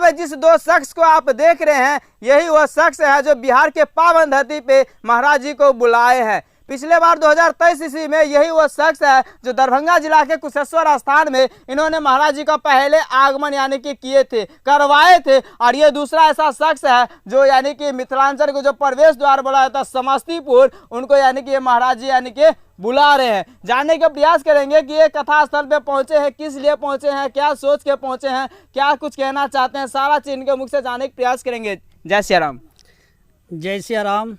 में जिस दो शख्स को आप देख रहे हैं, यही वह शख्स है जो बिहार के पावन धरती पे महाराज जी को बुलाए हैं। पिछले बार 2023 ईस्वी में यही वो शख्स है जो दरभंगा जिला के कुशेश्वर स्थान में इन्होंने महाराज जी का पहले आगमन यानी कि किए थे, करवाए थे। और ये दूसरा ऐसा शख्स है जो यानी कि मिथिलांचल को जो प्रवेश द्वार बोला जाता है समस्तीपुर, उनको यानी कि ये महाराज जी यानी कि बुला रहे हैं। जानने का प्रयास करेंगे कि ये कथा स्थल पे पहुंचे हैं, किस लिए पहुंचे हैं, क्या सोच के पहुंचे हैं, क्या कुछ कहना चाहते हैं, सारा चीज इनके मुख से जानने का प्रयास करेंगे। जय सिया राम। जय सिया राम,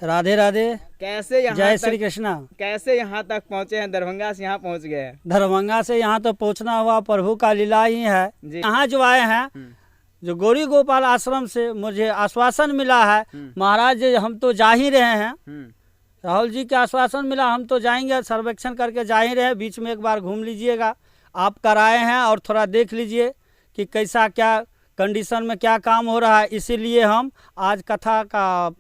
राधे राधे। कैसे यहाँ जय श्री कृष्णा। कैसे यहाँ तक पहुँचे हैं? दरभंगा से यहाँ पहुँच गए हैं। दरभंगा से यहाँ तो पहुँचना हुआ प्रभु का लीला ही है। यहाँ जो आए हैं, जो गौरी गोपाल आश्रम से मुझे आश्वासन मिला है, महाराज जी हम तो जा ही रहे हैं, राहुल जी के आश्वासन मिला, हम तो जाएंगे, सर्वेक्षण करके जा ही रहे हैं, बीच में एक बार घूम लीजिएगा। आप कराए हैं और थोड़ा देख लीजिए कि कैसा क्या कंडीशन में क्या काम हो रहा है। इसीलिए हम आज कथा का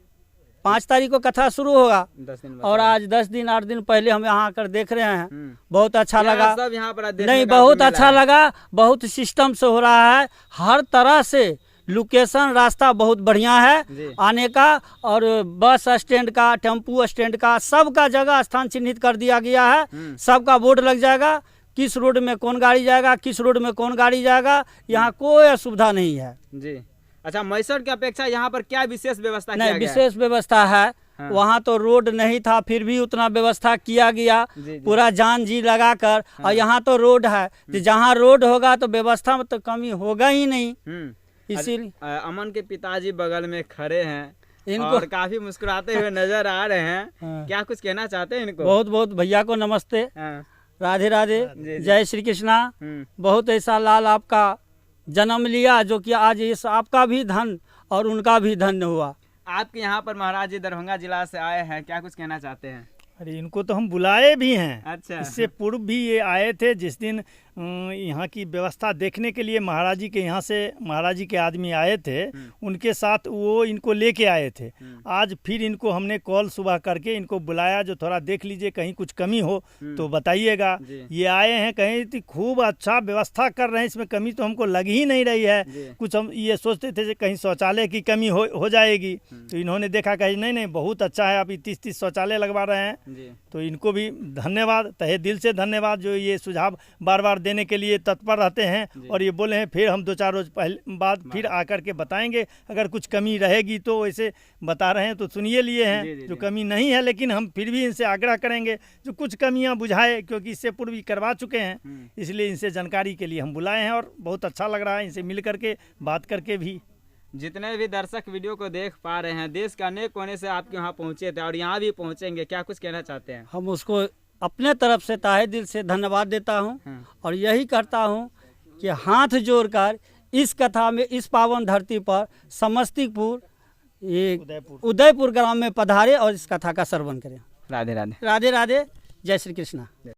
5 तारीख को कथा शुरू होगा 10 दिन और आज 10 दिन 8 दिन पहले हम यहाँ आकर देख रहे हैं। बहुत अच्छा लगा। सब यहाँ पर नहीं, बहुत अच्छा लगा। बहुत सिस्टम से हो रहा है, हर तरह से लोकेशन रास्ता बहुत बढ़िया है आने का, और बस स्टैंड का, टेम्पू स्टैंड का, सबका जगह स्थान चिन्हित कर दिया गया है। सबका बोर्ड लग जाएगा, किस रोड में कौन गाड़ी जाएगा, किस रोड में कौन गाड़ी जाएगा। यहाँ कोई असुविधा नहीं है जी। अच्छा, मैसूर की अपेक्षा यहाँ पर क्या विशेष व्यवस्था नहीं? विशेष व्यवस्था है। हाँ। वहाँ तो रोड नहीं था, फिर भी उतना व्यवस्था किया गया पूरा जान जी लगा कर। हाँ। और यहाँ तो रोड है, तो जहाँ रोड होगा तो व्यवस्था में तो कमी होगा ही नहीं। इसीलिए अमन के पिताजी बगल में खड़े हैं, इनको और काफी मुस्कुराते हुए नजर आ रहे हैं। हाँ। क्या कुछ कहना चाहते हैं इनको? बहुत बहुत भैया को नमस्ते। हाँ। राधे राधे, जय श्री कृष्णा। बहुत ऐसा लाल आपका जन्म लिया जो कि आज इस आपका भी धन और उनका भी धन्य हुआ। आपके यहाँ पर महाराज जी दरभंगा जिला से आए हैं, क्या कुछ कहना चाहते हैं? अरे इनको तो हम बुलाए भी हैं। अच्छा। इससे पूर्व भी ये आए थे, जिस दिन यहाँ की व्यवस्था देखने के लिए महाराज जी के यहाँ से महाराज जी के आदमी आए थे, उनके साथ वो इनको लेके आए थे। आज फिर इनको हमने कॉल सुबह करके इनको बुलाया, जो थोड़ा देख लीजिए कहीं कुछ कमी हो तो बताइएगा। ये आए हैं, कहीं तो खूब अच्छा व्यवस्था कर रहे हैं, इसमें कमी तो हमको लग ही नहीं रही है। कुछ हम ये सोचते थे कि कहीं शौचालय की कमी हो जाएगी, तो इन्होंने देखा कहीं नहीं, बहुत अच्छा है, अभी 30-30 शौचालय लगवा रहे हैं। तो इनको भी धन्यवाद, तहे दिल से धन्यवाद, जो ये सुझाव बार बार देने के लिए तत्पर रहते हैं। और ये बोले हैं फिर हम 2-4 रोज पहले बाद फिर आकर के बताएंगे, अगर कुछ कमी रहेगी तो वैसे बता रहे हैं तो सुनिए लिए हैं। जो कमी नहीं है, लेकिन हम फिर भी इनसे आग्रह करेंगे जो कुछ कमियां बुझाए, क्योंकि इससे पूर्व भी करवा चुके हैं, इसलिए इनसे जानकारी के लिए हम बुलाए हैं। और बहुत अच्छा लग रहा है इनसे मिल करके, बात करके भी। जितने भी दर्शक वीडियो को देख पा रहे हैं, देश के अनेक कोने से आपके यहाँ पहुँचे थे और यहाँ भी पहुँचेंगे, क्या कुछ कहना चाहते हैं? हम उसको अपने तरफ से ताहे दिल से धन्यवाद देता हूँ और यही करता हूँ कि हाथ जोड़कर इस कथा में, इस पावन धरती पर समस्तीपुर, ये उदयपुर ग्राम में पधारे और इस कथा का श्रवण करें। राधे राधे। राधे राधे, जय श्री कृष्णा।